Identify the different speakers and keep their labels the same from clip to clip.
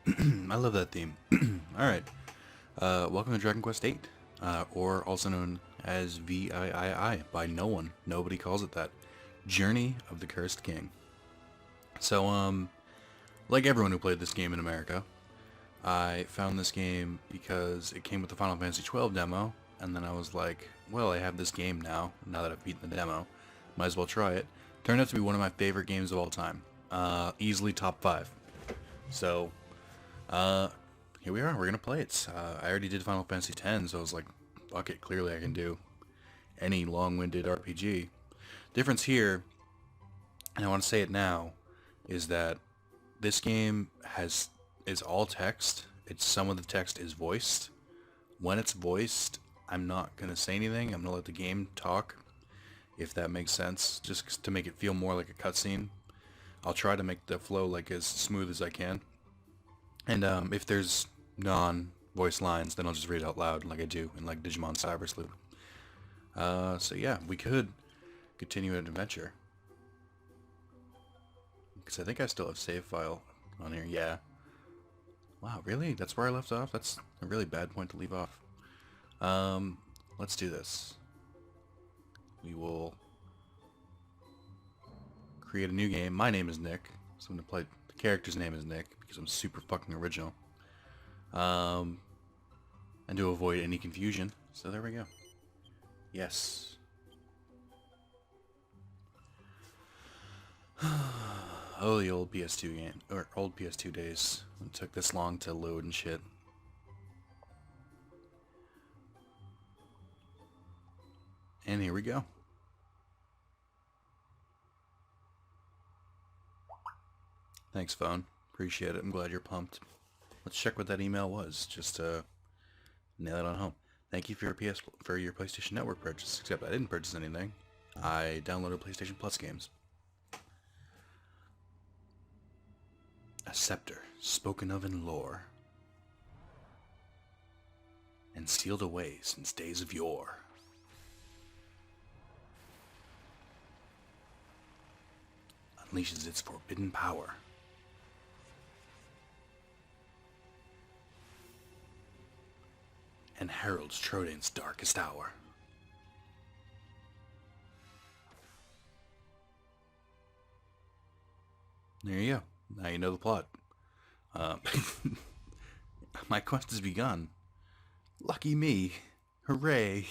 Speaker 1: I love that theme. Alright, welcome to Dragon Quest VIII, or also known as VIII by no one. Nobody calls it that. Journey of the Cursed King. So, like everyone who played this game in America, I found this game because it came with the Final Fantasy XII demo, and then I was like, well, I have this game now that I've beaten the demo, might as well try it. Turned out to be one of my favorite games of all time. Easily top 5. So, here we are, we're gonna play it. I already did Final Fantasy X, so I was like, fuck it, clearly I can do any long-winded RPG. Difference here, and I want to say it now, is that this game is all text. Some of the text is voiced. When it's voiced, I'm not gonna say anything. I'm gonna let the game talk, if that makes sense, just to make it feel more like a cutscene. I'll try to make the flow like as smooth as I can. And if there's non-voice lines, then I'll just read it out loud like I do in like Digimon Cyber Sleuth. So yeah, we could continue an adventure. Because I think I still have save file on here. Yeah. Wow, really? That's where I left off? That's a really bad point to leave off. Let's do this. We will create a new game. My name is Nick, so I'm going to play... The character's name is Nick, because I'm super fucking original. And to avoid any confusion. So there we go. Yes. Oh, the old PS2 game, or old PS2 days. It took this long to load and shit. And here we go. Thanks, phone. Appreciate it. I'm glad you're pumped. Let's check what that email was, just to nail it on home. Thank you for your PlayStation Network purchase, except I didn't purchase anything. I downloaded PlayStation Plus games. A sceptre, spoken of in lore, and sealed away since days of yore. Unleashes its forbidden power. And heralds Trodain's darkest hour. There you go. Now you know the plot. My quest has begun. Lucky me. Hooray.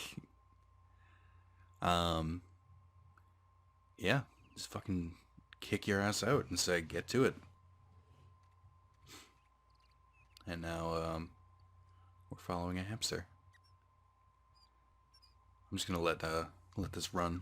Speaker 1: Yeah. Just fucking kick your ass out and say, get to it. And now, we're following a hamster. I'm just gonna let this run.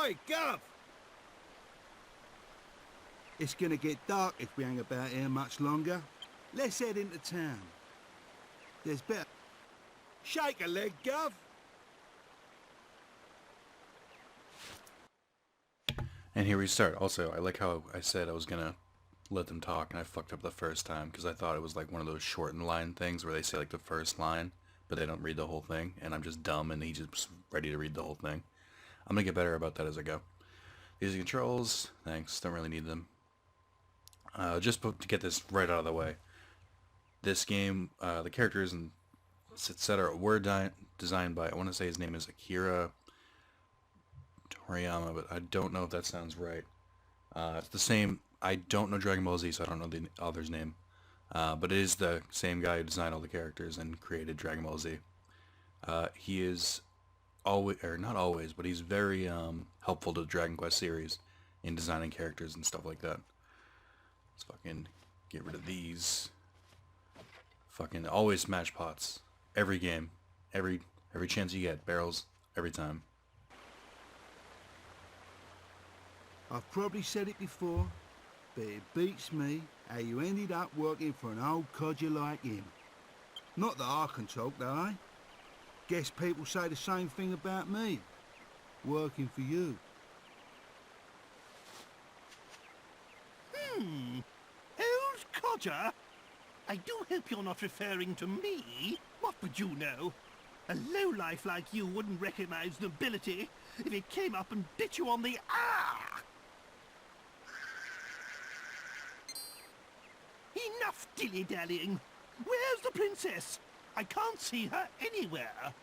Speaker 2: Oi, Gov! It's gonna get dark if we hang about here much longer. Let's head into town. There's better... Shake a leg, Gov!
Speaker 1: And here we start. Also, I like how I said I was gonna let them talk, and I fucked up the first time, because I thought it was like one of those shortened line things where they say like the first line, but they don't read the whole thing, and I'm just dumb, and he's just ready to read the whole thing. I'm gonna get better about that as I go. These are controls. Thanks. Don't really need them. Just to get this right out of the way. This game, the characters and etc. were designed by, I want to say his name is AKIRA TORIYAMA, but I don't know if that sounds right. It's the same. I don't know Dragon Ball Z, so I don't know the author's name. But it is the same guy who designed all the characters and created Dragon Ball Z. He is always, or not always, but he's very helpful to the Dragon Quest series in designing characters and stuff like that. Let's fucking get rid of these. Fucking always smash pots. Every game. Every chance you get. Barrels. Every time.
Speaker 2: I've probably said it before, but it beats me how you ended up working for an old codger like him. Not that I can talk, though, eh? Guess people say the same thing about me. Working for you.
Speaker 3: Old codger? I do hope you're not referring to me. What would you know? A lowlife like you wouldn't recognize nobility if it came up and bit you on the ah! Enough dilly-dallying. Where's the princess? I can't see her anywhere.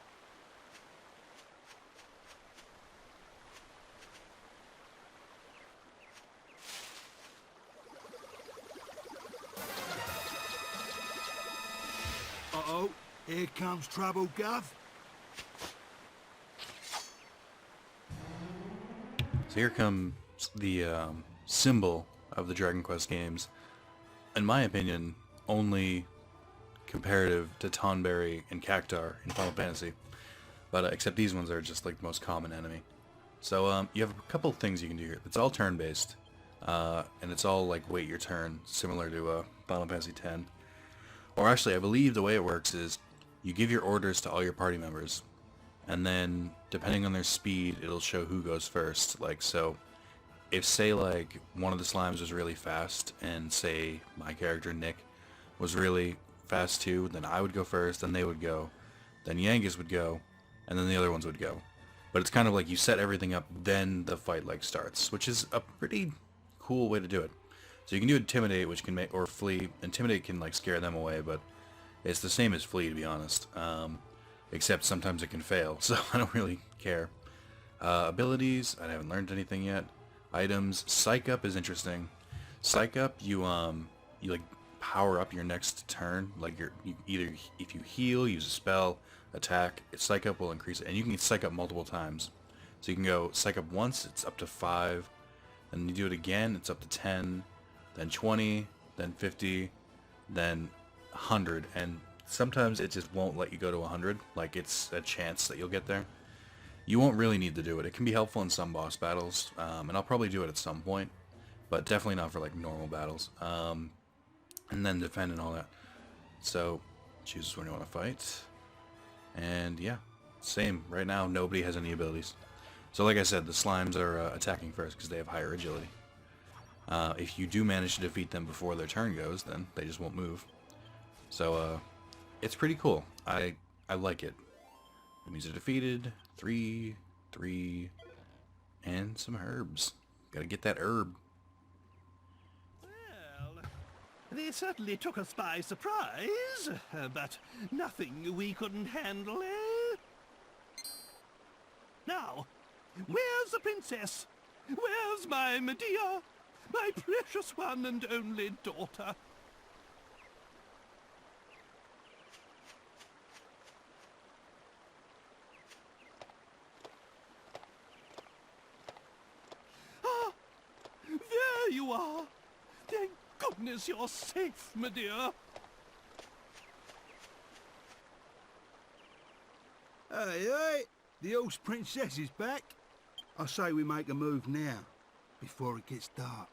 Speaker 2: Uh-oh, here comes trouble, Gov.
Speaker 1: So here comes the symbol of the Dragon Quest games. In my opinion, only comparative to Tonberry and Cactuar in Final Fantasy. But except these ones are just like the most common enemy. So you have a couple things you can do here. It's all turn-based. And it's all like wait your turn, similar to Final Fantasy X. Or actually, I believe the way it works is you give your orders to all your party members. And then, depending on their speed, it'll show who goes first. Like, so, if say like one of the slimes was really fast, and say my character Nick was really fast too, then I would go first, then they would go, then Yangus would go, and then the other ones would go. But it's kind of like you set everything up, then the fight like starts, which is a pretty cool way to do it. So you can do Intimidate, which can make, or Flee. Intimidate can like scare them away, but it's the same as Flee, to be honest. Except sometimes it can fail, so I don't really care. Abilities, I haven't learned anything yet. Items, Psych Up is interesting. Psych Up, you like power up your next turn. Like you either if you heal, use a spell, attack. Psych Up will increase it, and you can Psych Up multiple times. So you can go Psych Up once, it's up to 5, and you do it again, it's up to 10, then 20, then 50, then 100, and sometimes it just won't let you go to 100. Like it's a chance that you'll get there. You won't really need to do it. It can be helpful in some boss battles, and I'll probably do it at some point, but definitely not for like normal battles. And then defend and all that. So choose when you want to fight, and yeah, same. Right now, nobody has any abilities. So like I said, the slimes are attacking first because they have higher agility. If you do manage to defeat them before their turn goes, then they just won't move. So it's pretty cool. I like it. Enemies are defeated. 3, and some herbs. Gotta get that herb.
Speaker 3: Well, they certainly took us by surprise, but nothing we couldn't handle, eh? Now, where's the princess? Where's my Medea? My precious one and only daughter? Ah, there you are. Thank goodness you're safe, Medea.
Speaker 2: Hey, hey, the horse princess is back. I say we make a move now, before it gets dark.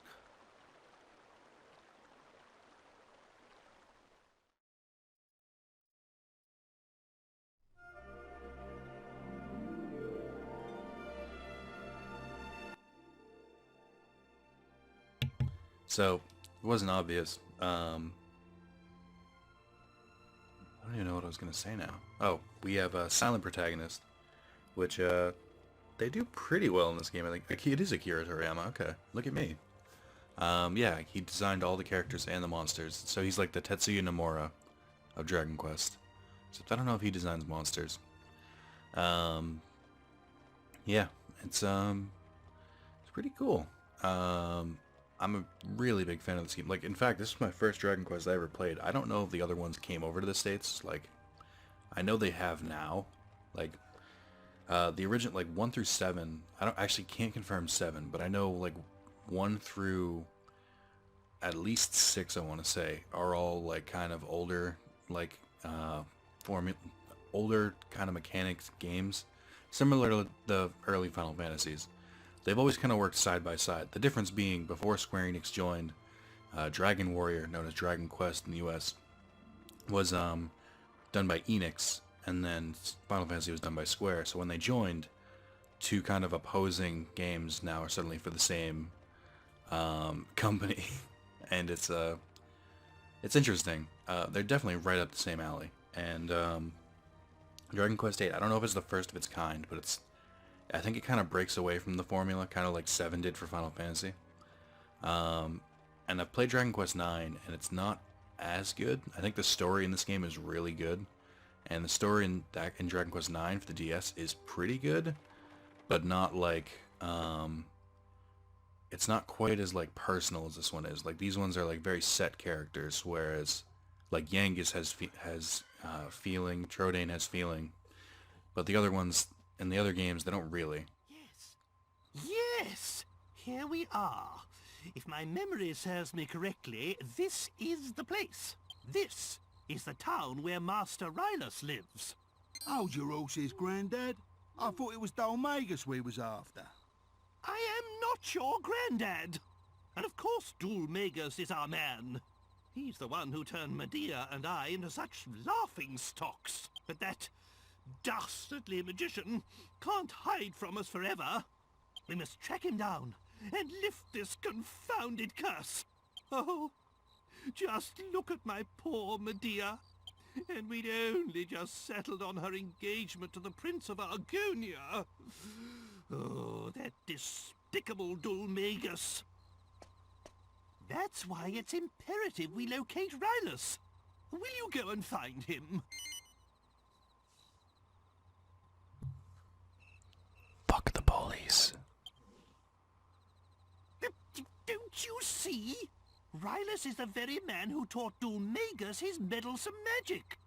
Speaker 1: So, it wasn't obvious. I don't even know what I was going to say now. Oh, we have a silent protagonist, which they do pretty well in this game, I think. It is Akira Toriyama, okay. Look at me. Yeah, he designed all the characters and the monsters, so he's like the Tetsuya Nomura of Dragon Quest. Except I don't know if he designs monsters. Yeah, it's pretty cool. I'm a really big fan of this game. Like, in fact, this is my first Dragon Quest I ever played. I don't know if the other ones came over to the States. Like, I know they have now. Like, the original, like, 1 through 7, I can't confirm 7, but I know, like, 1 through at least 6, I want to say, are all, like, kind of older, like, older kind of mechanics games, similar to the early Final Fantasies. they've always kind of worked side by side. The difference being, before Square Enix joined, Dragon Warrior, known as Dragon Quest in the US, was done by ENIX, and then Final Fantasy was done by Square. So when they joined, two kind of opposing games now are suddenly for the same company, and it's interesting. They're definitely right up the same alley. And Dragon Quest VIII, I don't know if it's the first of its kind, but I think it kind of breaks away from the formula, kind of like 7 did for Final Fantasy. And I've played Dragon Quest IX, and it's not as good. I think the story in this game is really good, and the story in Dragon Quest IX for the DS is pretty good, but not like, it's not quite as like personal as this one is. Like, these ones are like very set characters, whereas like Yangus has feeling, Trodain has feeling, but the other ones in the other games, they don't really.
Speaker 3: Yes. Yes! Here we are. If my memory serves me correctly, this is the place. This is the town where Master Rylus lives.
Speaker 2: Hold your horses, Grandad. I thought it was Dulmagus we was after.
Speaker 3: I am not your granddad. And of course Dulmagus is our man. He's the one who turned Medea and I into such laughing stocks. But that dastardly magician can't hide from us forever. We must track him down and lift this confounded curse. Oh, just look at my poor Medea. And we'd only just settled on her engagement to the Prince of Argonia. Oh, that despicable Dulmagus. That's why it's imperative we locate Rylus. Will you go and find him?
Speaker 1: Fuck the police.
Speaker 3: Don't you see? Rylus is the very man who taught Dulmagus his meddlesome magic.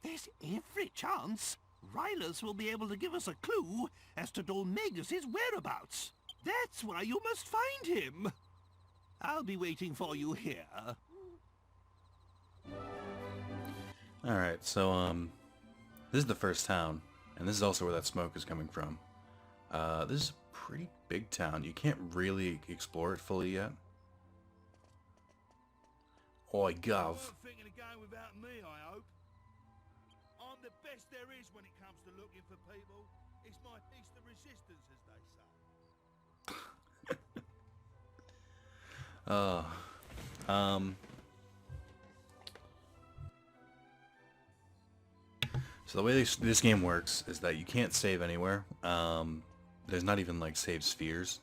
Speaker 3: There's every chance Rylus will be able to give us a clue as to Dulmagus' whereabouts. That's why you must find him. I'll be waiting for you here.
Speaker 1: Alright, so, this is the first town, and this is also where that smoke is coming from. This is a pretty big town. You can't really explore it fully yet. Oi, Gov.
Speaker 2: You weren't thinking of going without me, I hope. I'm the best there is when it comes to looking for people. It's my piece of resistance, as they say.
Speaker 1: So the way this game works is that you can't save anywhere. There's not even like save spheres,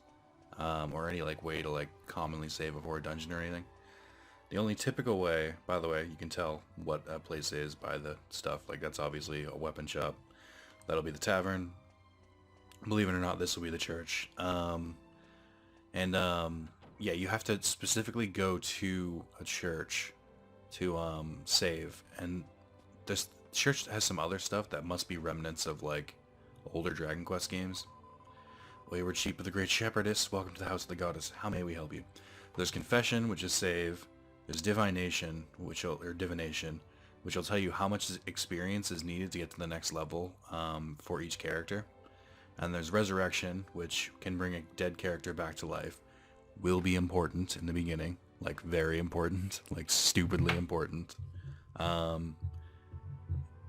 Speaker 1: or any like way to like commonly save before a dungeon or anything. The only typical way, by the way, you can tell what a place is by the stuff. Like, that's obviously a weapon shop. That'll be the tavern. Believe it or not, this will be the church. Yeah, you have to specifically go to a church to save. And this church has some other stuff that must be remnants of like older Dragon Quest games. Wayward sheep of the great shepherdess, welcome to the house of the goddess. How may we help you? There's confession, which is save. There's divination, which will tell you how much experience is needed to get to the next level for each character. And there's resurrection, which can bring a dead character back to life. Will be important in the beginning, like very important, like stupidly important. And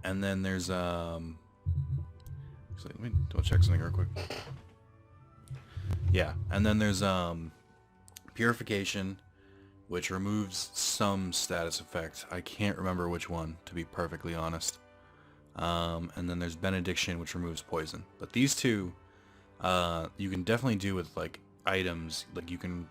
Speaker 1: then there's let me check something real quick. Yeah, and then there's purification, which removes some status effect. I can't remember which one, to be perfectly honest. And then there's benediction, which removes poison. But these two, you can definitely do with like items. Like you can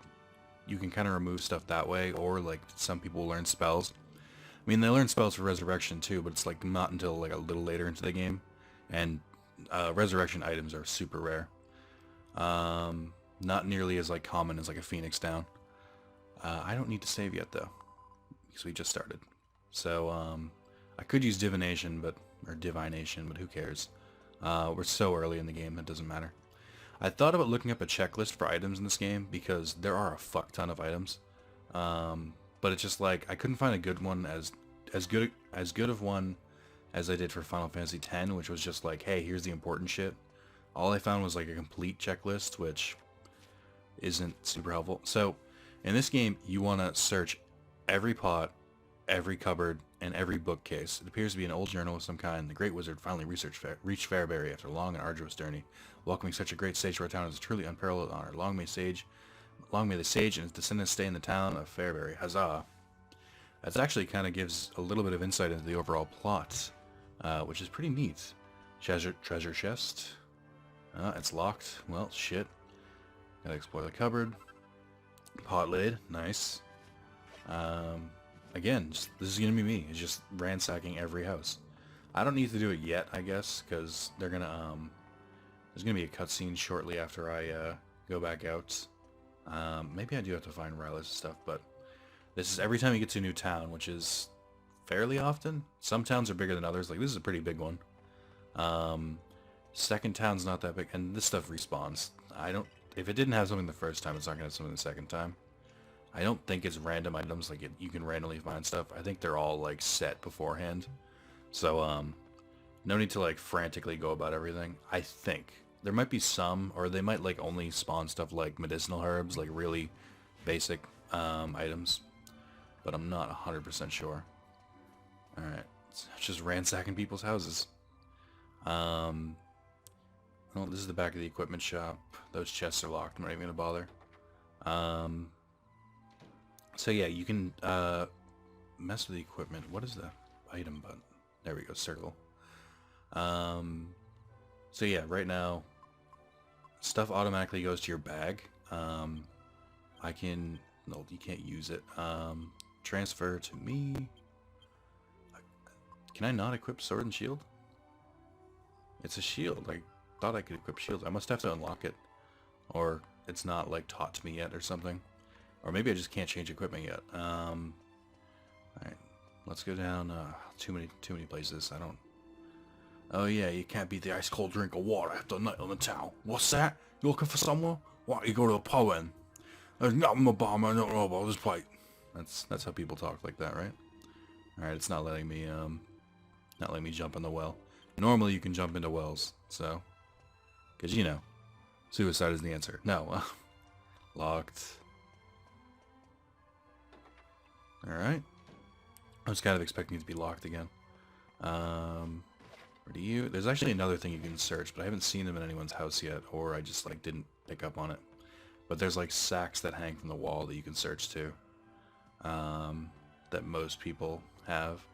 Speaker 1: kind of remove stuff that way, or like some people learn spells. I mean, they learn spells for resurrection too, but it's like not until like a little later into the game. And resurrection items are super rare. Not nearly as like common as like a Phoenix down. I don't need to save yet though, because we just started. So I could use divination, but who cares? We're so early in the game, that doesn't matter. I thought about looking up a checklist for items in this game, because there are a fuck ton of items. But it's just like I couldn't find a good one as good of one as I did for Final Fantasy X, which was just like, hey, here's the important shit. All I found was like a complete checklist, which isn't super helpful. So in this game, you want to search every pot, every cupboard, and every bookcase. It appears to be an old journal of some kind. The great wizard finally reached Fairbury after a long and arduous journey. Welcoming such a great sage to our town is a truly unparalleled honor. Long may the sage and his descendants stay in the town of Fairbury. Huzzah! That actually kind of gives a little bit of insight into the overall plot, which is pretty neat. Treasure chest. It's locked. Well, shit. Gotta explore the cupboard. Pot lid. Nice. Again, this is gonna be me. It's just ransacking every house. I don't need to do it yet, I guess, because they're gonna there's gonna be a cutscene shortly after I go back out. Maybe I do have to find relics and stuff, but this is every time you get to a new town, which is fairly often. Some towns are bigger than others. Like this is a pretty big one. Second town's not that big, and this stuff respawns. If it didn't have something the first time, it's not gonna have something the second time. I don't think it's random items, like you can randomly find stuff. I think they're all like set beforehand. So no need to like frantically go about everything. I think there might be some, or they might like only spawn stuff like medicinal herbs, like really basic items, but I'm not 100% sure. Alright, it's just ransacking people's houses. Well, this is the back of the equipment shop. Those chests are locked. I'm not even gonna bother. So yeah, you can mess with the equipment. What is the item button? There we go, circle. So yeah, right now, stuff automatically goes to your bag. No, you can't use it. Transfer to me. Can I not equip sword and shield? It's a shield. I thought I could equip shields. I must have to unlock it. Or it's not like taught to me yet or something. Or maybe I just can't change equipment yet. Alright. Let's go down too many places. I don't. Oh yeah, you can't beat the ice cold drink of water after a night on the town. What's that? You looking for someone? Why don't you go to a pub then? There's nothing about I don't know about this place. That's how people talk like that, right? Alright, it's not letting me jump in the well. Normally you can jump into wells, so, cause you know, suicide is the answer. No, locked. Alright. I was kind of expecting it to be locked again. Where do you... There's actually another thing you can search, but I haven't seen them in anyone's house yet, or I just, like, didn't pick up on it. But there's, like, sacks that hang from the wall that you can search too. That most people have.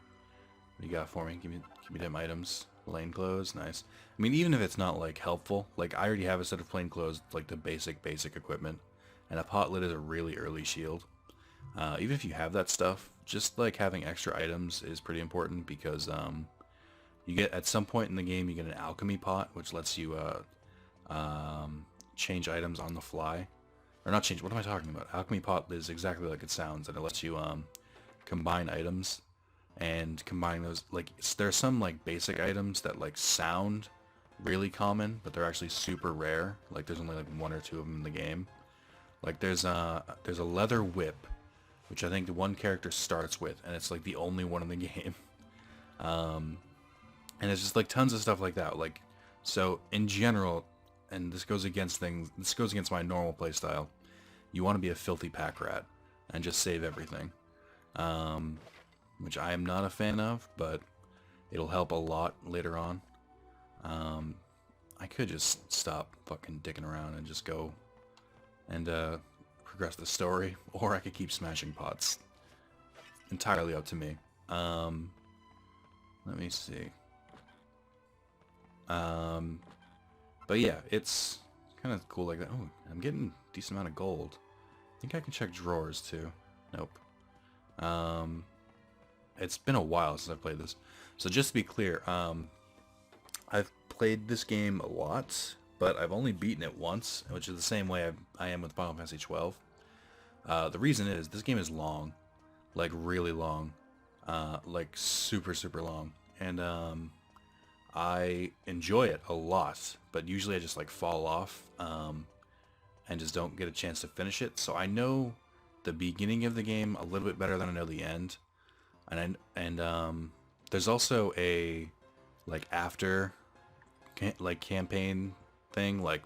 Speaker 1: What do you got for me? Give me them items. Plain clothes, nice. I mean, even if it's not, like, helpful, like, I already have a set of plain clothes, like, the basic equipment. And a pot lid is a really early shield. Even if you have that stuff, just like having extra items is pretty important because you get at some point in the game you get an alchemy pot which lets you change items on the fly, or not change. What am I talking about? Alchemy pot is exactly like it sounds, and it lets you combine items and combine those. Like there's some like basic items that like sound really common, but they're actually super rare. Like there's only like one or two of them in the game. Like there's a leather whip, which I think the one character starts with, and it's like the only one in the game. And it's just like tons of stuff like that. Like, so in general, and this goes against my normal playstyle, you want to be a filthy pack rat and just save everything. Which I am not a fan of, but it'll help a lot later on. I could just stop fucking dicking around and just go and progress the story, or I could keep smashing pots. Entirely up to me. Let me see. But yeah, it's kind of cool like that. Oh, I'm getting a decent amount of gold. I think I can check drawers too. Nope. It's been a while since I've played this. So just to be clear, I've played this game a lot, but I've only beaten it once, which is the same way I am with Final Fantasy XII. The reason is, this game is long. Like, really long. Like, super, super long. And, I enjoy it a lot, but usually I just, like, fall off, and just don't get a chance to finish it. So I know the beginning of the game a little bit better than I know the end. And there's also a, like, after, like, campaign thing, like,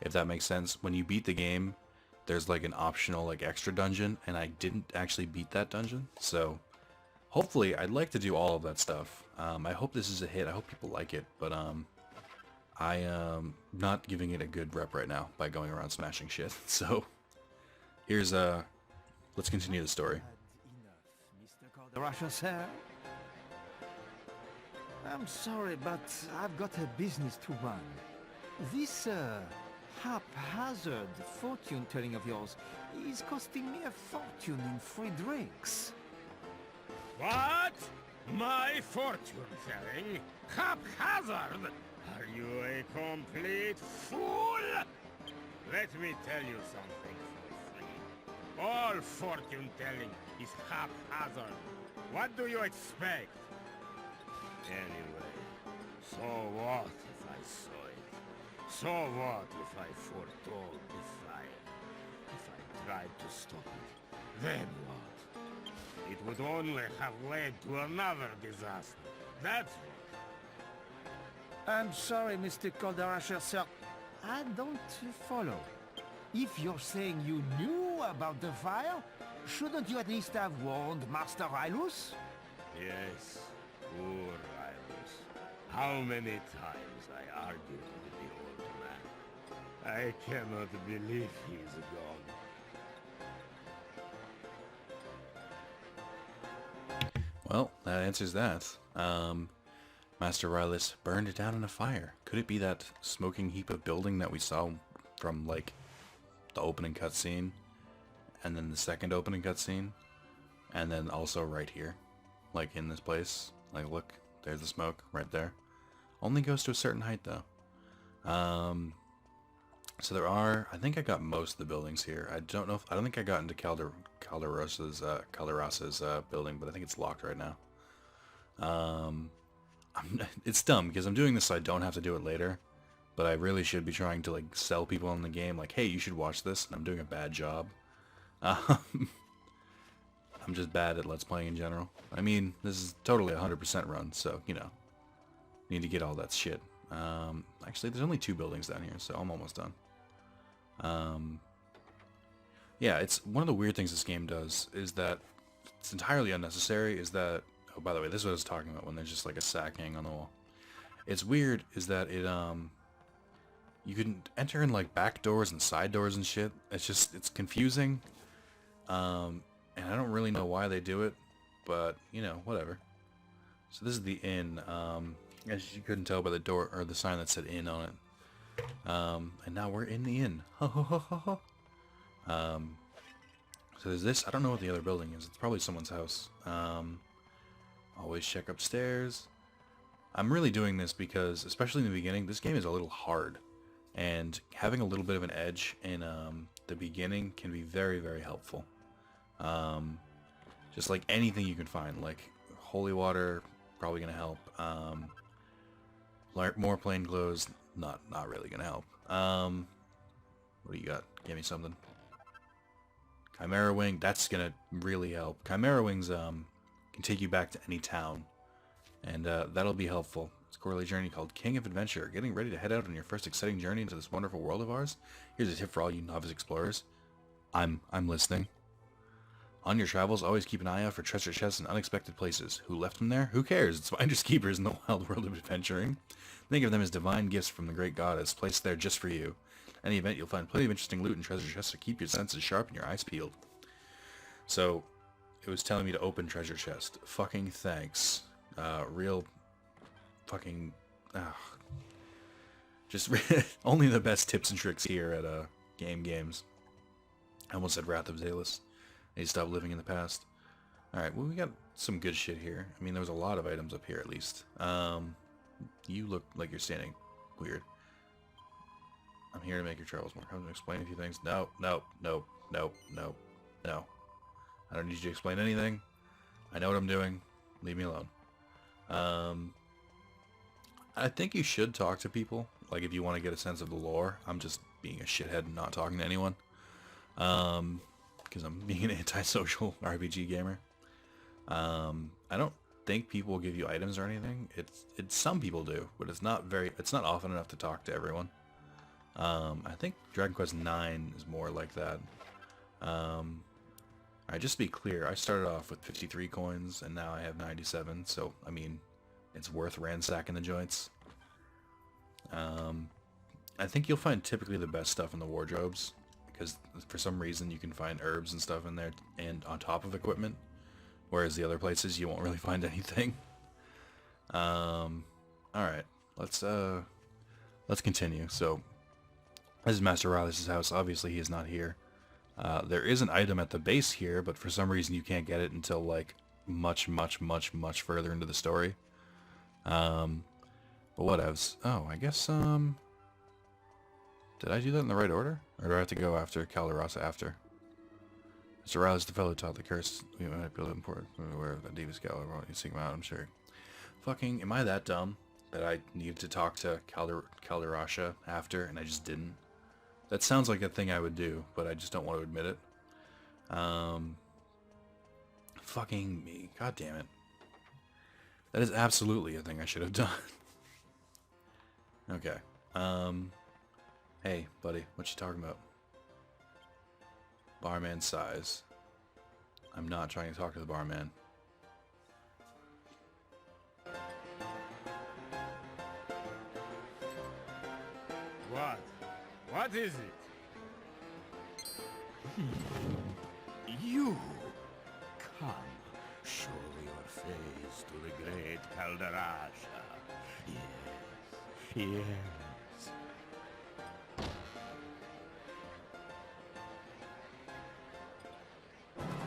Speaker 1: if that makes sense. When you beat the game, there's like an optional like extra dungeon, and I didn't actually beat that dungeon, so hopefully I'd like to do all of that stuff. I hope this is a hit. I hope people like it, but I am not giving it a good rep right now by going around smashing shit. So here's let's continue the story.
Speaker 4: Mr. Russia, sir. I'm sorry, but I've got a business to run. This haphazard fortune telling of yours is costing me a fortune in free drinks.
Speaker 5: What? My fortune telling? Haphazard? Are you a complete fool? Let me tell you something for free. All fortune telling is haphazard. What do you expect? Anyway, so what if I saw it? So what if I foretold the fire? If I tried to stop it, then what? It would only have led to another disaster. That's what.
Speaker 4: I'm sorry, Mr. Calderasher, sir. I don't follow. If you're saying you knew about the fire, shouldn't you at least have warned Master Rylus?
Speaker 5: Yes, poor Rylus. How many times I argued with the old man. I cannot believe he's gone.
Speaker 1: Well, that answers that. Master Rylus burned it down in a fire. Could it be that smoking heap of building that we saw from, like, the opening cutscene, and then the second opening cutscene, and then also right here, like in this place? Like, look, there's the smoke right there. Only goes to a certain height, though. So there are, I think I got most of the buildings here. I don't think I got into Calderosa's building, but I think it's locked right now. It's dumb because I'm doing this so I don't have to do it later, but I really should be trying to like sell people in the game like, hey, you should watch this, and I'm doing a bad job. I'm just bad at Let's Playing in general. I mean, this is totally 100% run, so, you know, need to get all that shit. Actually, there's only 2 buildings down here, so I'm almost done. Yeah, it's one of the weird things this game does is that it's entirely unnecessary, is that, oh, by the way, this is what I was talking about when there's just like a sack hanging on the wall. It's weird is that it, you can enter in like back doors and side doors and shit. It's confusing. And I don't really know why they do it, but, you know, whatever. So this is the inn, as you couldn't tell by the door, or the sign that said inn on it. And now we're in the inn. So there's this, I don't know what the other building is. It's probably someone's house. Always check upstairs. I'm really doing this because, especially in the beginning, this game is a little hard. And having a little bit of an edge in the beginning can be very, very helpful. Just like anything you can find, like holy water, probably gonna help. More plain clothes, not really gonna help. What do you got? Give me something. Chimera Wing, that's gonna really help. Chimera Wings can take you back to any town, and that'll be helpful. It's a quarterly journey called King of Adventure. Getting ready to head out on your first exciting journey into this wonderful world of ours? Here's a tip for all you novice explorers. I'm listening. On your travels, always keep an eye out for treasure chests in unexpected places. Who left them there? Who cares? It's finders keepers in the wild world of adventuring. Think of them as divine gifts from the great goddess, placed there just for you. In any event, you'll find plenty of interesting loot and treasure chests to keep your senses sharp and your eyes peeled. So, it was telling me to open treasure chest. Fucking thanks. Real fucking... just only the best tips and tricks here at Games. I almost said Wrath of Zalis. I need to stop living in the past. Alright, well, we got some good shit here. I mean, there was a lot of items up here, at least. You look like you're standing weird. I'm here to make your travels more comfortable. Explain a few things. No. I don't need you to explain anything. I know what I'm doing. Leave me alone. I think you should talk to people, like if you want to get a sense of the lore. I'm just being a shithead and not talking to anyone. Because I'm being an antisocial RPG gamer. I don't think people will give you items or anything. It's some people do, but it's not often enough to talk to everyone. I think Dragon Quest IX is more like that. Alright, just to be clear, I started off with 53 coins, and now I have 97, so, I mean, it's worth ransacking the joints. I think you'll find typically the best stuff in the wardrobes, because for some reason you can find herbs and stuff in there, and on top of equipment, whereas the other places you won't really find anything. Alright, let's continue. So, this is Master Rylas' house. Obviously he is not here. There is an item at the base here, but for some reason you can't get it until, like, much further into the story. But whatevs. Oh, I guess, did I do that in the right order? Or do I have to go after Calderasa after? Mr. Rylas, the fellow who taught the curse, we might be able to import, aware of that Diva's Gallo, you seek him out, I'm sure. Fucking, am I that dumb that I needed to talk to Calderasa after, and I just didn't? That sounds like a thing I would do, but I just don't want to admit it. Fucking me. God damn it. That is absolutely a thing I should have done. Okay. Hey, buddy, what you talking about? Barman size. I'm not trying to talk to the barman.
Speaker 5: What? What is it?
Speaker 3: You! Come, show your face to the great Calderasha. Yes, yes.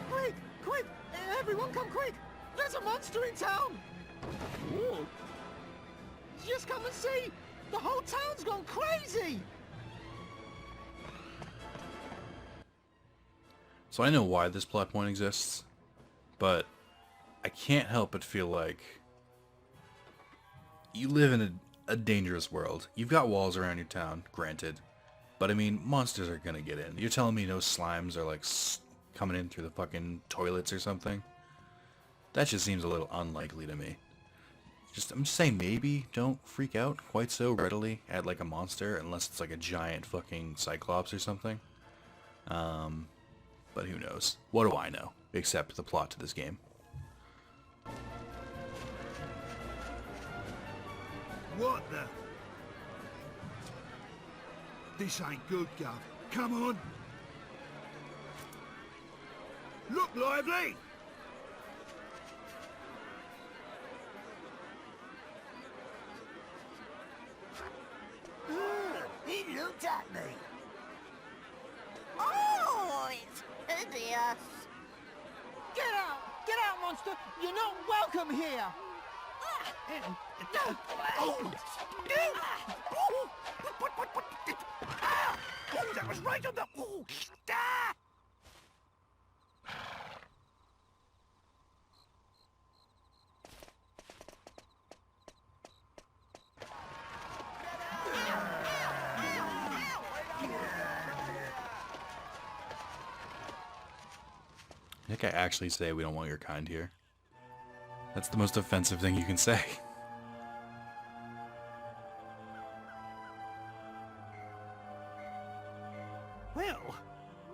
Speaker 4: Quick! Quick! Everyone come quick! There's a monster in town!
Speaker 3: Ooh.
Speaker 4: Just come and see! The whole town's gone crazy!
Speaker 1: So I know why this plot point exists, but I can't help but feel like you live in a dangerous world. You've got walls around your town, granted, but I mean, monsters are gonna get in. You're telling me no slimes are like coming in through the fucking toilets or something? That just seems a little unlikely to me. I'm just saying, maybe don't freak out quite so readily at like a monster unless it's like a giant fucking cyclops or something. But who knows? What do I know? Except the plot to this game.
Speaker 2: What the? This ain't good, Gov. Come on. Look lively!
Speaker 6: He looked at me. Oh, it's hideous.
Speaker 4: Get out! Get out, monster! You're not welcome here!
Speaker 3: Oh, that was right on the... Oh, ah!
Speaker 1: I think I actually say we don't want your kind here. That's the most offensive thing you can say.
Speaker 3: Well,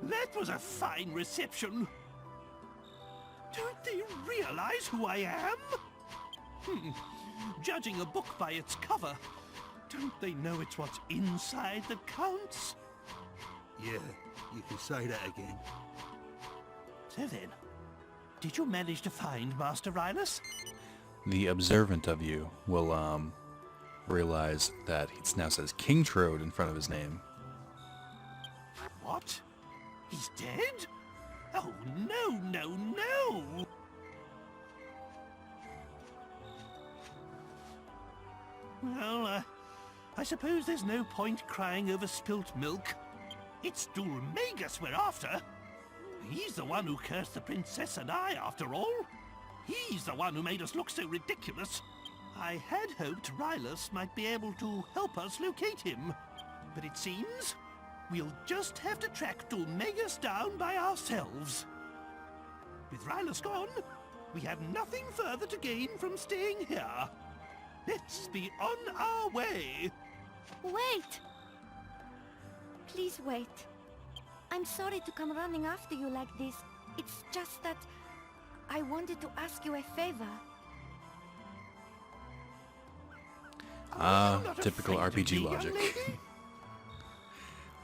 Speaker 3: that was a fine reception. Don't they realize who I am? Judging a book by its cover, don't they know it's what's inside that counts?
Speaker 2: Yeah, you can say that again.
Speaker 3: So then, did you manage to find Master Rylas?
Speaker 1: The observant of you will, realize that it now says King Trode in front of his name.
Speaker 3: What? He's dead? Oh, no, no, no! Well, I suppose there's no point crying over spilt milk. It's Dulmagus we're after. He's the one who cursed the princess and I, after all. He's the one who made us look so ridiculous. I had hoped Rylas might be able to help us locate him. But it seems we'll just have to track Dulmagus down by ourselves. With Rylas gone, we have nothing further to gain from staying here. Let's be on our way.
Speaker 6: Wait!
Speaker 7: Please wait. I'm sorry to come running after you like this. It's just that I wanted to ask you a favor.
Speaker 1: Typical
Speaker 3: afraid of
Speaker 1: RPG
Speaker 3: me, young
Speaker 1: logic.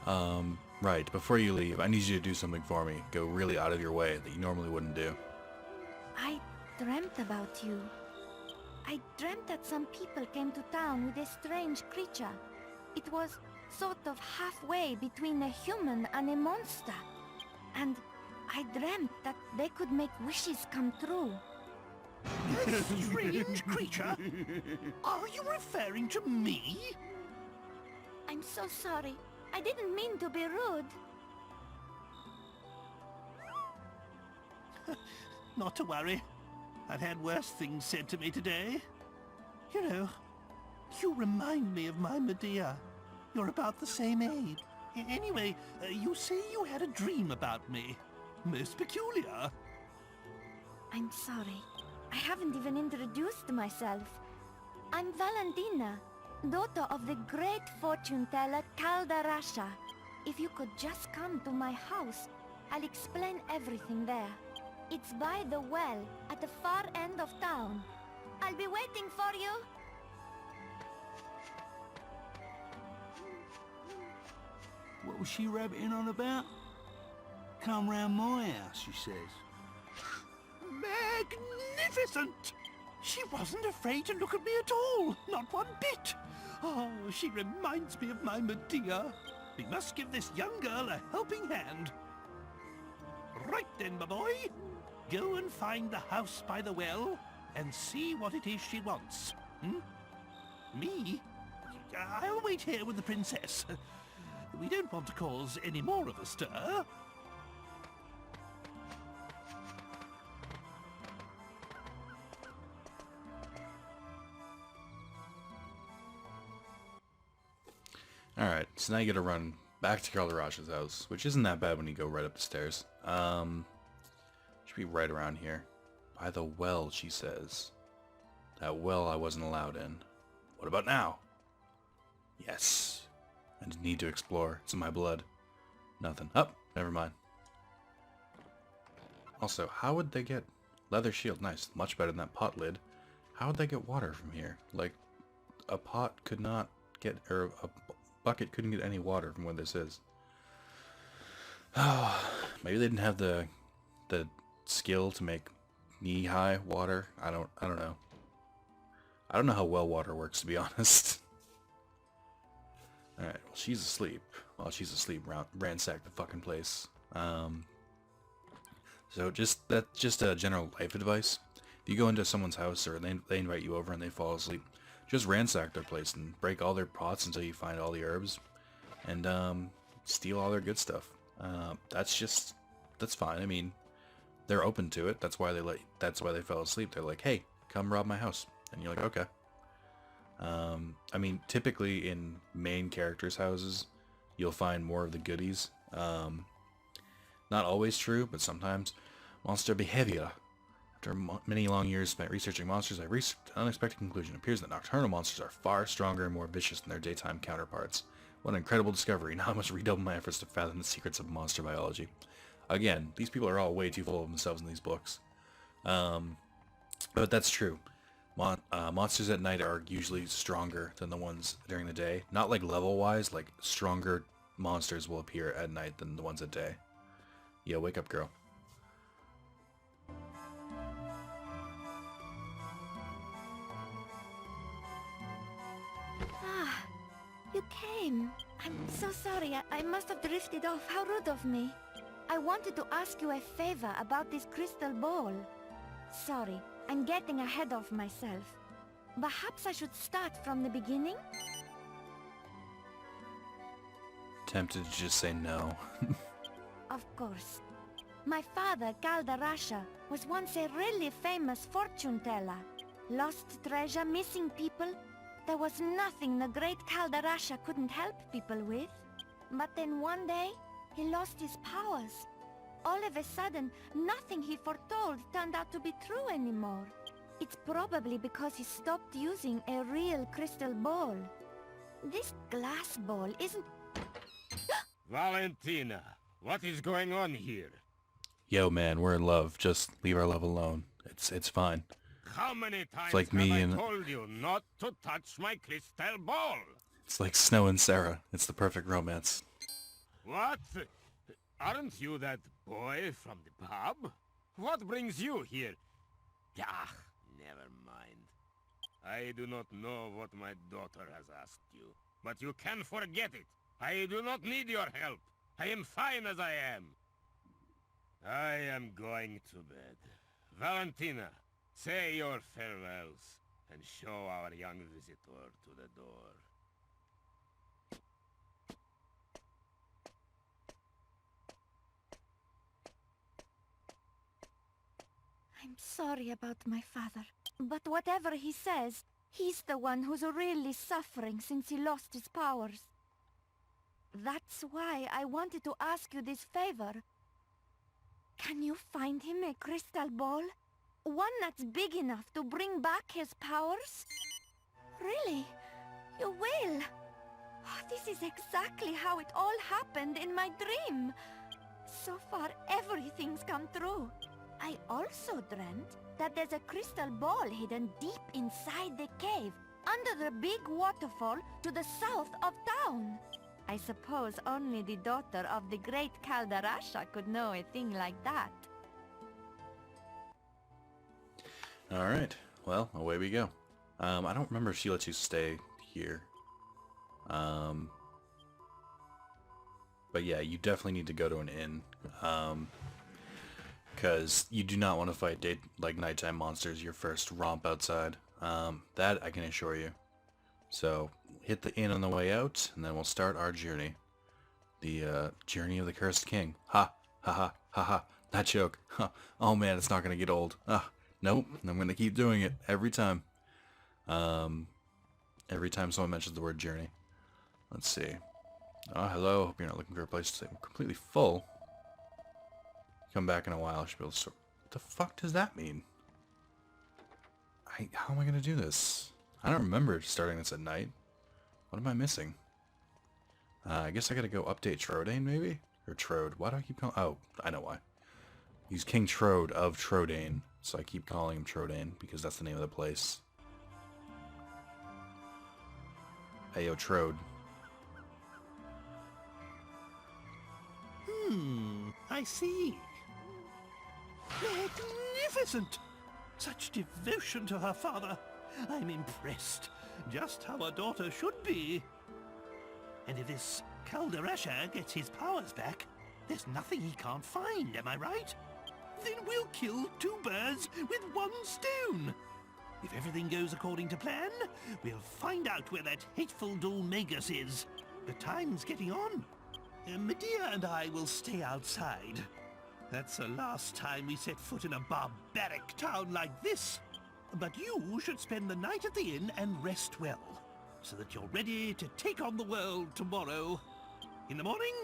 Speaker 3: lady?
Speaker 1: Right, before you leave, I need you to do something for me. Go really out of your way that you normally wouldn't do.
Speaker 7: I dreamt about you. I dreamt that some people came to town with a strange creature. It was sort of halfway between a human and a monster. And I dreamt that they could make wishes come true.
Speaker 3: A strange creature? Are you referring to me?
Speaker 7: I'm so sorry. I didn't mean to be rude.
Speaker 3: Not to worry. I've had worse things said to me today. You know, you remind me of my Medea. You're about the same age. Anyway, you say you had a dream about me. Most peculiar.
Speaker 7: I'm sorry. I haven't even introduced myself. I'm Valentina, daughter of the great fortune teller Caldarasha. If you could just come to my house, I'll explain everything there. It's by the well, at the far end of town. I'll be waiting for you.
Speaker 2: What was she rabbiting on about? Come round my house, she says.
Speaker 3: Magnificent! She wasn't afraid to look at me at all, not one bit. Oh, she reminds me of my Medea. We must give this young girl a helping hand. Right then, my boy. Go and find the house by the well and see what it is she wants. Hmm? Me? I'll wait here with the princess. We don't want to cause any more of a stir.
Speaker 1: Alright, so now you gotta run back to Caldarash's house, which isn't that bad when you go right up the stairs. Should be right around here. By the well, she says. That well I wasn't allowed in. What about now? Yes. I need to explore. It's in my blood. Nothing. Oh, never mind. Also, how would they get... Leather shield, nice. Much better than that pot lid. How would they get water from here? Like, a pot could not get... Or a bucket couldn't get any water from where this is. Oh, maybe they didn't have the skill to make knee-high water. I don't know. I don't know how well water works, to be honest. Alright, well, she's asleep. While she's asleep, ransack the fucking place. So that's just a general life advice. If you go into someone's house or they invite you over and they fall asleep, just ransack their place and break all their pots until you find all the herbs. And steal all their good stuff. That's fine. I mean, they're open to it. That's why they fell asleep. They're like, hey, come rob my house. And you're like, okay. I mean, typically in main characters' houses, you'll find more of the goodies. Not always true, but sometimes. Monster behavior. After many long years spent researching monsters, I reached an unexpected conclusion. It appears that nocturnal monsters are far stronger and more vicious than their daytime counterparts. What an incredible discovery. Now I must redouble my efforts to fathom the secrets of monster biology. Again, these people are all way too full of themselves in these books. But that's true. Monsters at night are usually stronger than the ones during the day. Not like level-wise, like stronger monsters will appear at night than the ones at day. Yeah, wake up, girl.
Speaker 7: Ah, you came. I'm so sorry. I must have drifted off. How rude of me. I wanted to ask you a favor about this crystal ball. Sorry, I'm getting ahead of myself. Perhaps I should start from the beginning?
Speaker 1: Tempted to just say no.
Speaker 7: Of course. My father, Caldarasha, was once a really famous fortune teller. Lost treasure, missing people. There was nothing the great Caldarasha couldn't help people with. But then one day, he lost his powers. All of a sudden, nothing he foretold turned out to be true anymore. It's probably because he stopped using a real crystal ball. This glass ball isn't...
Speaker 5: Valentina, what is going on here?
Speaker 1: Yo, man, we're in love. Just leave our love alone. It's fine.
Speaker 5: How many times
Speaker 1: like
Speaker 5: have
Speaker 1: me
Speaker 5: I
Speaker 1: and-
Speaker 5: told you not to touch my crystal ball?
Speaker 1: It's like Snow and Sarah. It's the perfect romance.
Speaker 5: What? Aren't you that boy from the pub? What brings you here? Ah, never mind. I do not know what my daughter has asked you, but you can forget it. I do not need your help. I am fine as I am. I am going to bed. Valentina, say your farewells and show our young visitor to the door.
Speaker 7: I'm sorry about my father, but whatever he says, he's the one who's really suffering since he lost his powers. That's why I wanted to ask you this favor. Can you find him a crystal ball? One that's big enough to bring back his powers? Really? You will? Oh, this is exactly how it all happened in my dream. So far, everything's come true. I also dreamt that there's a crystal ball hidden deep inside the cave, under the big waterfall to the south of town. I suppose only the daughter of the great Kaldarasha could know a thing like that.
Speaker 1: Alright, well, away we go. I don't remember if she lets you stay here. But yeah, you definitely need to go to an inn. Because you do not want to fight nighttime monsters your first romp outside. That I can assure you. So, hit the inn on the way out, and then we'll start our journey. The journey of the Cursed King. Ha! Ha ha! Ha ha! That joke. Huh. Oh man, it's not going to get old. Nope. I'm going to keep doing it every time. Every time someone mentions the word journey. Let's see. Oh, hello. Hope you're not looking for a place to stay. We're completely full. Come back in a while. I should be able to sort. What the fuck does that mean? How am I going to do this? I don't remember starting this at night. What am I missing? I guess I gotta go update Trodain, maybe? Or Trode. Why do I keep calling... Oh, I know why. He's King Trode of Trodain, so I keep calling him Trodain, because that's the name of the place. Ayo, Trode.
Speaker 3: I see. Magnificent! Such devotion to her father. I'm impressed. Just how a daughter should be. And if this Kaldarasha gets his powers back, there's nothing he can't find, am I right? Then we'll kill two birds with one stone. If everything goes according to plan, we'll find out where that hateful Dulmagus is. The time's getting on. Medea and I will stay outside. That's the last time we set foot in a barbaric town like this. But you should spend the night at the inn and rest well, so that you're ready to take on the world tomorrow. In the morning,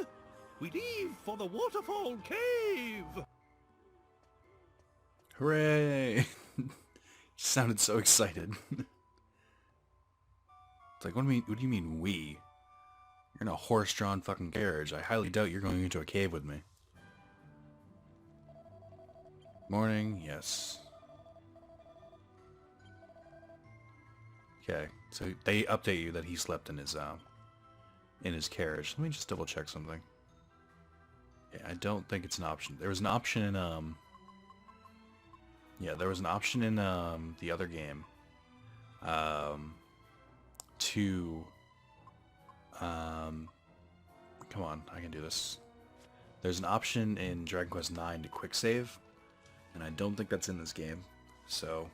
Speaker 3: we leave for the waterfall cave!
Speaker 1: Hooray! You sounded so excited. It's like, what do you mean we? You're in a horse-drawn fucking carriage. I highly doubt you're going into a cave with me. Morning, yes. Okay, so they update you that he slept in his carriage. Let me just double check something. Yeah, I don't think it's an option. There was an option in yeah, there was an option in the other game to come on, I can do this. There's an option in Dragon Quest IX to quick save, and I don't think that's in this game. So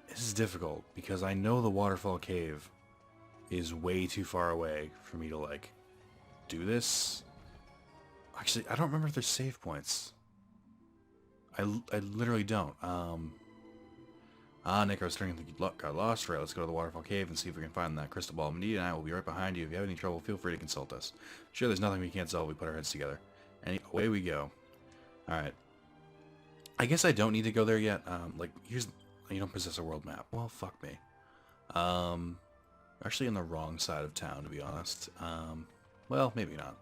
Speaker 1: this is difficult because I know the waterfall cave is way too far away for me to like do this. Actually, I don't remember if there's save points. I literally don't. Nick, I was starting to think you got lost. Right, let's go to the waterfall cave and see if we can find that crystal ball. Medea and I will be right behind you. If you have any trouble, feel free to consult us. Sure, there's nothing we can't solve. We put our heads together. And away we go. Alright. I guess I don't need to go there yet. Like, here's... You don't possess a world map. Well, fuck me. Actually on the wrong side of town, to be honest. Well, maybe not.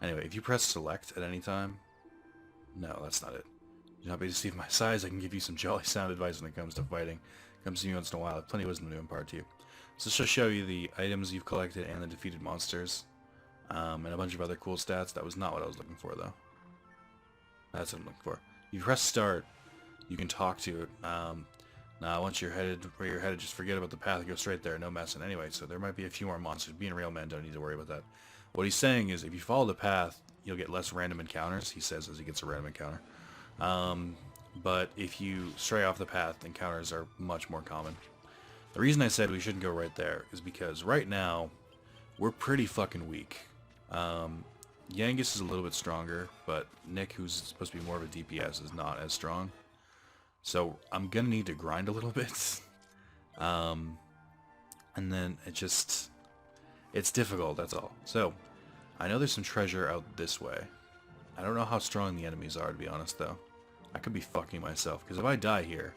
Speaker 1: Anyway, if you press select at any time... No, that's not it. Do not be deceived by my size. I can give you some jolly sound advice when it comes to fighting. Comes to me once in a while. I have plenty of wisdom to impart to you. So this will show you the items you've collected and the defeated monsters. And a bunch of other cool stats. That was not what I was looking for, though. That's what I'm looking for. You press start, you can talk to it. Now, once you're headed where you're headed, just forget about the path. Go straight there, no messing. Anyway, so there might be a few more monsters. Being real men, don't need to worry about that. What he's saying is, if you follow the path, you'll get less random encounters, he says as he gets a random encounter. But if you stray off the path, encounters are much more common. The reason I said we shouldn't go right there is because right now, we're pretty fucking weak. Yangus is a little bit stronger, but Nick, who's supposed to be more of a DPS, is not as strong. So I'm gonna need to grind a little bit. And then it's difficult, that's all. So, I know there's some treasure out this way. I don't know how strong the enemies are, to be honest, though. I could be fucking myself, because if I die here,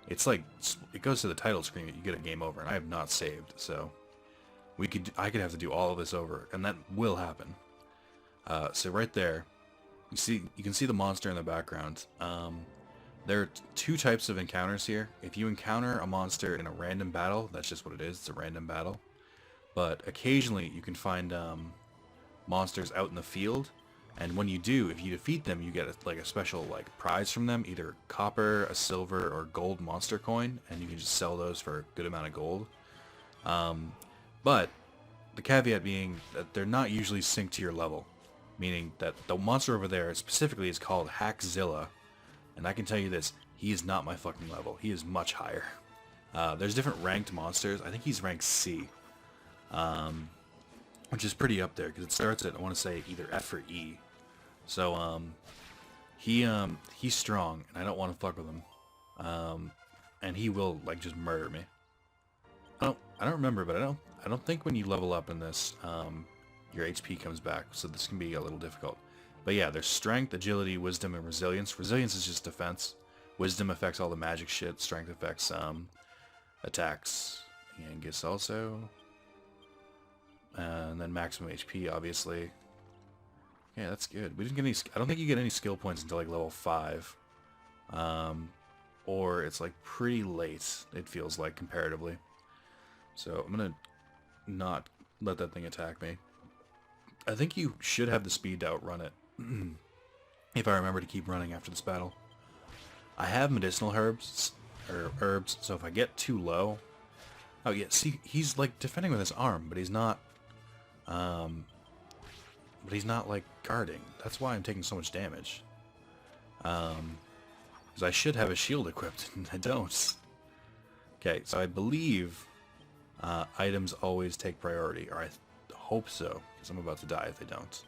Speaker 1: it's like, it goes to the title screen that you get a game over, and I have not saved, so I could have to do all of this over, and that will happen. So right there, you can see the monster in the background. There are two types of encounters here. If you encounter a monster in a random battle, that's just what it is, it's a random battle. But occasionally you can find monsters out in the field, and when you do, if you defeat them, you get a special prize from them, either copper, a silver, or gold monster coin, and you can just sell those for a good amount of gold. But the caveat being that they're not usually synced to your level, meaning that the monster over there specifically is called Hackzilla, and I can tell you this, he is not my fucking level. He is much higher. There's different ranked monsters. I think he's ranked C, which is pretty up there because it starts at, I want to say, either F or E. So he's strong, and I don't want to fuck with him. And he will just murder me. I don't remember, but I don't think when you level up in this, your HP comes back, so this can be a little difficult. But yeah, there's strength, agility, wisdom, and resilience. Resilience is just defense. Wisdom affects all the magic shit. Strength affects attacks. And guess also. And then maximum HP, obviously. Yeah, that's good. We didn't get any. I don't think you get any skill points until level 5. Or it's pretty late. It feels like comparatively. So I'm gonna not let that thing attack me. I think you should have the speed to outrun it. If I remember to keep running after this battle. I have medicinal herbs, so if I get too low... Oh yeah, see, he's defending with his arm, but he's not... guarding. That's why I'm taking so much damage. Because I should have a shield equipped, and I don't. Okay, so I believe items always take priority, or I hope so, because I'm about to die if they don't.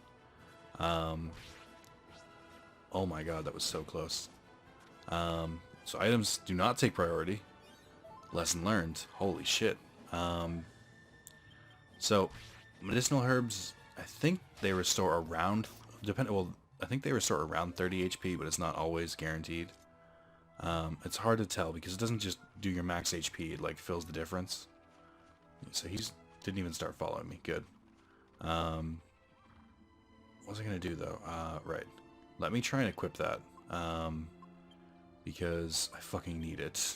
Speaker 1: Oh my god, that was so close. So items do not take priority. Lesson learned. Holy shit. So medicinal herbs, I think they restore around I think they restore around 30 HP, but it's not always guaranteed. It's hard to tell because it doesn't just do your max HP, it fills the difference. So didn't even start following me. Good. What was I gonna do though? Right. Let me try and equip that. Because I fucking need it.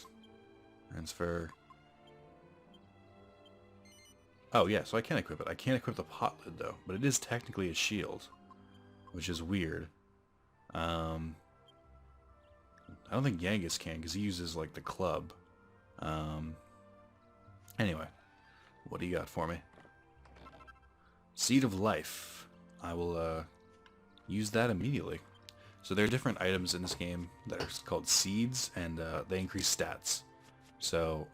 Speaker 1: Transfer. Oh yeah, so I can equip it. I can't equip the pot lid though, but it is technically a shield, which is weird. I don't think Yangus can because he uses the club. Anyway, what do you got for me? Seed of Life. I will use that immediately. So there are different items in this game that are called seeds, and they increase stats. So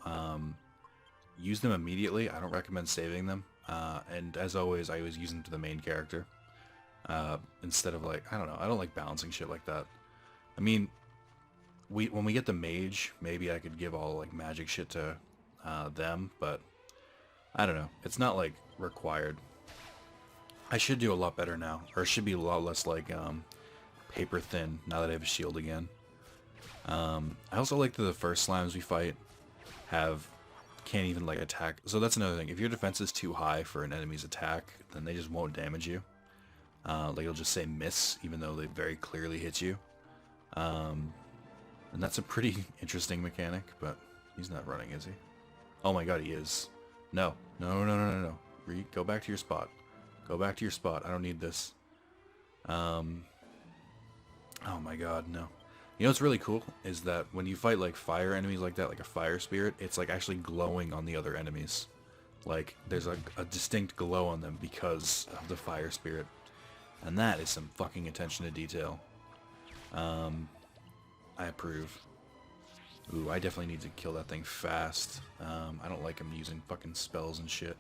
Speaker 1: use them immediately. I don't recommend saving them. And as always, I always use them to the main character. Instead of I don't know, I don't like balancing shit like that. I mean, when we get the mage, maybe I could give all magic shit to them, but I don't know. It's not required. I should do a lot better now, or it should be a lot less paper thin now that I have a shield again. I also like that the first slimes we fight have can't even like attack. So that's another thing. If your defense is too high for an enemy's attack, then they just won't damage you. Like it'll just say miss, even though they very clearly hit you. And that's a pretty interesting mechanic, but he's not running, is he? Oh my god, he is. No. No, no, no, no, no. Go back to your spot. Go back to your spot. I don't need this. Oh my god, no. You know what's really cool is that when you fight like fire enemies like that, like a fire spirit, it's like actually glowing on the other enemies. Like there's a distinct glow on them because of the fire spirit. And that is some fucking attention to detail. I approve. Ooh, I definitely need to kill that thing fast. I don't like him using fucking spells and shit.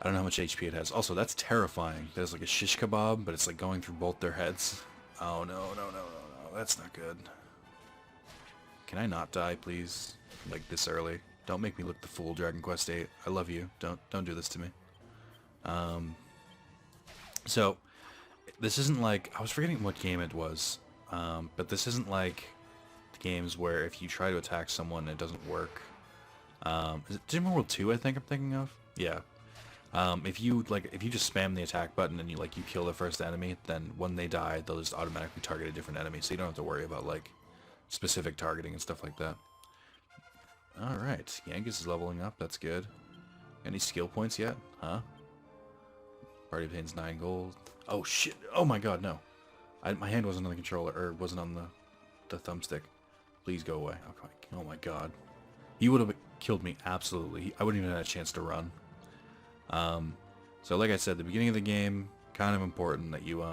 Speaker 1: I don't know how much HP it has. Also, that's terrifying. There's like a shish kebab, but it's like going through both their heads. Oh no, no, no, no, no. That's not good. Can I not die, please? Like this early? Don't make me look the fool, Dragon Quest VIII. I love you. Don't do this to me. So, this isn't like... I was forgetting what game it was. But this isn't like the games where if you try to attack someone it doesn't work. Is it Digimon World 2 I think I'm thinking of? Yeah. If you just spam the attack button and you kill the first enemy, then when they die, they'll just automatically target a different enemy, so you don't have to worry about like specific targeting and stuff like that. Alright, Yangus is leveling up, that's good. Any skill points yet? Huh? Party obtains 9 gold. Oh shit, oh my god, no. My hand wasn't on the controller, or wasn't on the thumbstick. Please go away. Okay. Oh my god. He would have killed me, absolutely. I wouldn't even have had a chance to run. So like I said, the beginning of the game, kind of important that you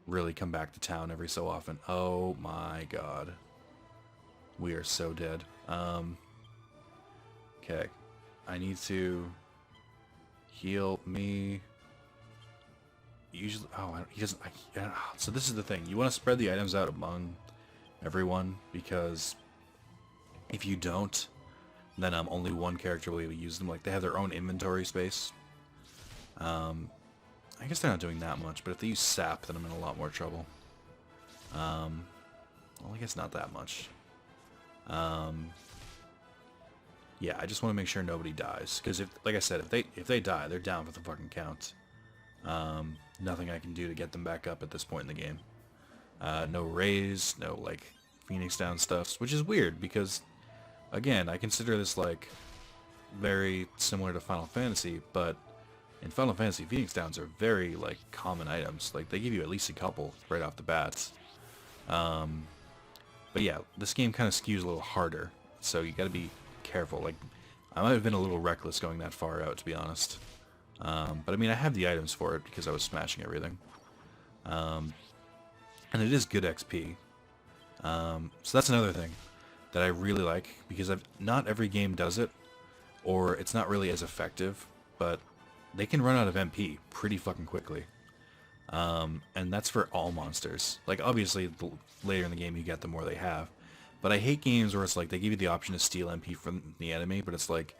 Speaker 1: really come back to town every so often. Oh my god. We are so dead. Okay. I need to heal me. Usually, oh, he doesn't. So this is the thing. You want to spread the items out among everyone, because if you don't, then only one character will be able to use them. Like they have their own inventory space. I guess they're not doing that much, but if they use sap, then I'm in a lot more trouble. Well, I guess not that much. Yeah, I just want to make sure nobody dies, because if, like I said, if they die, they're down for the fucking count. Nothing I can do to get them back up at this point in the game. No raise, no like Phoenix down stuffs, which is weird because, again, I consider this like very similar to Final Fantasy, but in Final Fantasy, Phoenix downs are very like common items. Like they give you at least a couple right off the bat. But yeah, this game kind of skews a little harder, so you got to be careful. Like I might have been a little reckless going that far out, to be honest. But I mean, I have the items for it because I was smashing everything. And it is good XP. So that's another thing that I really like, because not every game does it, or it's not really as effective, but they can run out of MP pretty fucking quickly. And that's for all monsters. Like, obviously, the later in the game you get, the more they have. But I hate games where it's like, they give you the option to steal MP from the enemy, but it's like,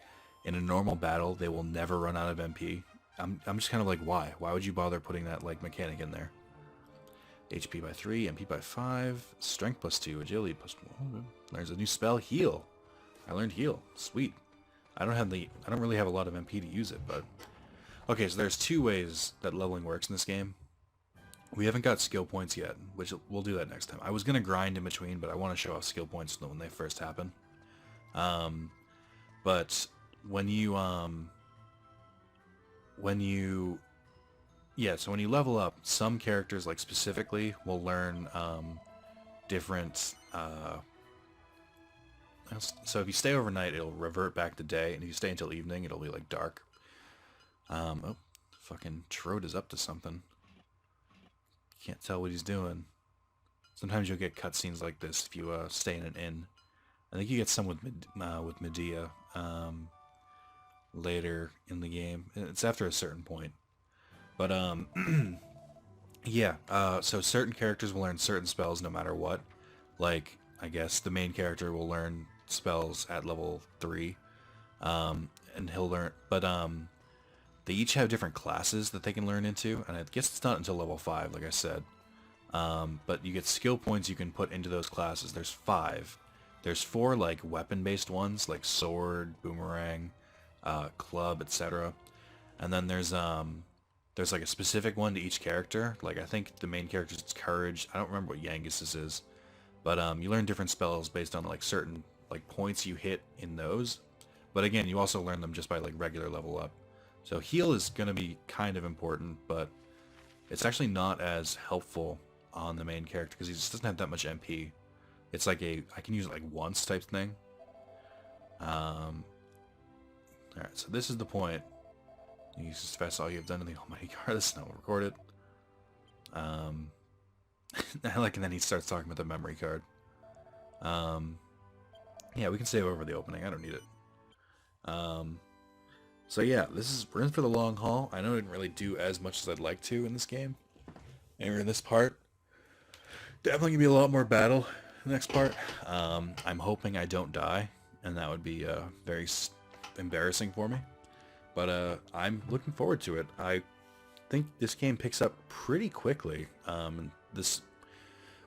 Speaker 1: in a normal battle, they will never run out of MP. I'm just kind of like, why? Why would you bother putting that, like, mechanic in there? HP by 3, MP by 5, Strength plus 2, Agility plus 1. Learns a new spell, Heal. I learned Heal. Sweet. I don't really have a lot of MP to use it, but... Okay, so there's 2 ways that leveling works in this game. We haven't got skill points yet, which we'll do that next time. I was going to grind in between, but I want to show off skill points when they first happen. But when you level up, some characters, like specifically, will learn different... so if you stay overnight, it'll revert back to day, and if you stay until evening, it'll be like dark. Oh, fucking Trodain's up to something. Can't tell what he's doing. Sometimes you'll get cutscenes like this if you stay in an inn. I think you get some with Medea later in the game. It's after a certain point. But yeah. So certain characters will learn certain spells no matter what. Like, I guess the main character will learn spells at level 3, and he'll learn. But they each have different classes that they can learn into, and I guess it's not until level 5, like I said. But you get skill points you can put into those classes. There's 5 There's 4 like weapon-based ones, like sword, boomerang, club, etc. And then there's like a specific one to each character. Like I think the main character's courage. I don't remember what Yangus's is, but you learn different spells based on like certain like points you hit in those. But again, you also learn them just by like regular level up. So heal is gonna be kind of important, but it's actually not as helpful on the main character because he just doesn't have that much MP. It's like I can use it like once type thing. Alright, so this is the point. You confess all you have done in the Almighty Card. This is not recorded. I like, and then he starts talking about the memory card. Yeah, we can save over the opening. I don't need it. So yeah, we're in for the long haul. I know I didn't really do as much as I'd like to in this game. And we're in this part. Definitely gonna be a lot more battle in the next part. I'm hoping I don't die, and that would be very embarrassing for me. But I'm looking forward to it. I think this game picks up pretty quickly.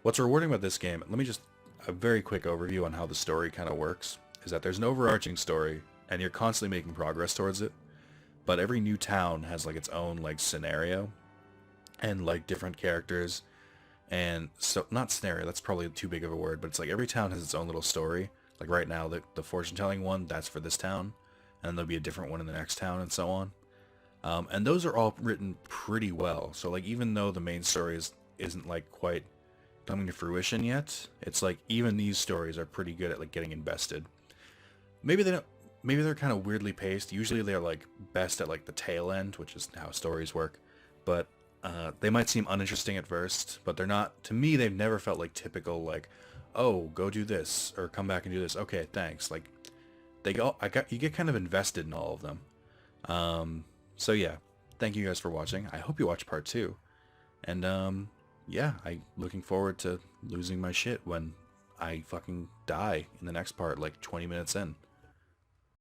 Speaker 1: What's rewarding about this game, let me just, a very quick overview on how the story kind of works, is that there's an overarching story, and you're constantly making progress towards it. But every new town has like its own like scenario, and like different characters, and so, not scenario, that's probably too big of a word, but it's like every town has its own little story. Like right now, the fortune-telling one, that's for this town. And there'll be a different one in the next town, and so on. And those are all written pretty well. So like even though the main story isn't like quite coming to fruition yet, it's like even these stories are pretty good at like getting invested. Maybe they're kind of weirdly paced. Usually they're like best at like the tail end, which is how stories work. But they might seem uninteresting at first, but they're not. To me, they've never felt like typical like, oh, go do this or come back and do this. Okay, thanks. Like you get kind of invested in all of them. So yeah, thank you guys for watching. I hope you watch part 2. And yeah, I'm looking forward to losing my shit when I fucking die in the next part, like 20 minutes in.